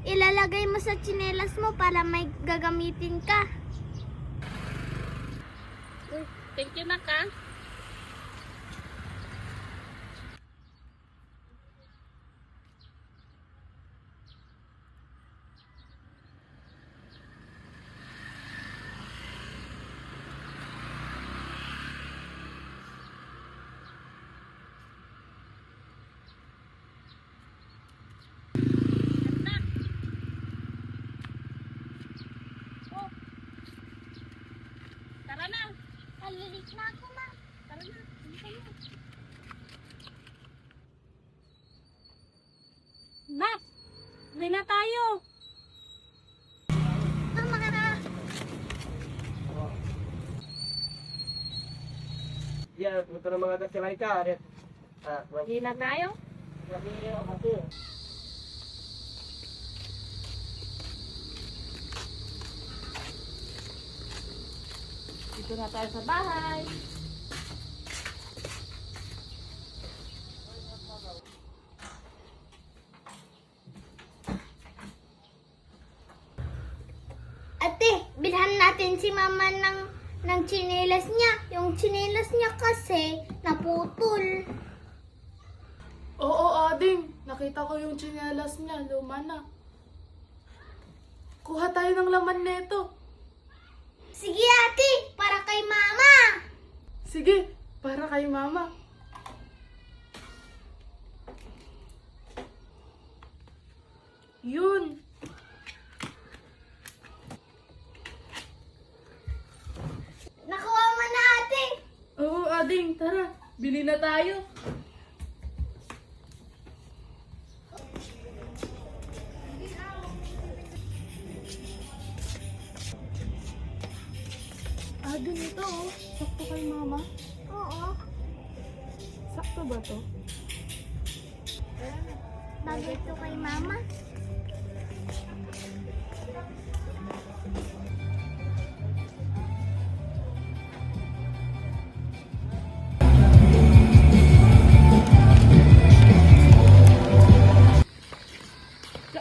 ilalagay mo sa tsinelas mo para may gagamitin ka. Thank you, Nak, ha? Oh. Tara na. Kalilit na ako, ma. Tara na. Nak, uwi na tayo. Mama ka. Ya, ito na mga tasilay ka. Uwi na tayo. Dito na tayo sa bahay. Ate, bilhan natin si mama ng tsinelas niya. Yung tsinelas niya kasi naputol. Oo, Ading. Nakita ko yung tsinelas niya. Luma na. Kuha tayo ng laman neto. Sige ate, para kay mama. Sige, para kay mama. Yun. Nakuha mo na ate. Oo, Ading. Tara. Bili na tayo. Ading, ito oh. Sakto kay mama. Oo. Sakto ba to? Bagay to kay mama.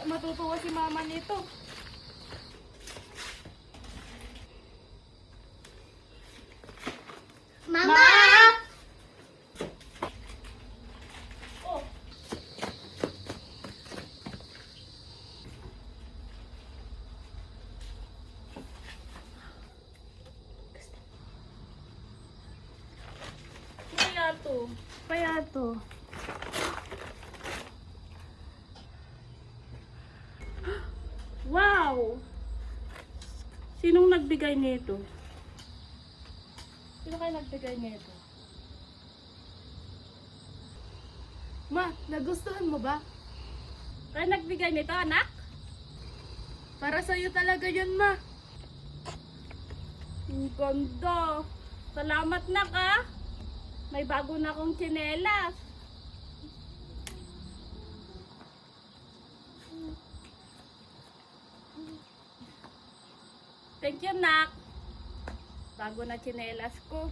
Matutuwa si mama nito. Mama! Oh. Kaya to. Kaya to. Wow! Sinong nagbigay nito? Sino kayo nagbigay nito? Ma, nagustuhan mo ba? Kayo nagbigay nito, anak? Para sa'yo talaga yun, ma. Ang ganda. Salamat, nak, ha? May bago na akong tsinelas. Thank you, nak. Bago na tsinelas ko.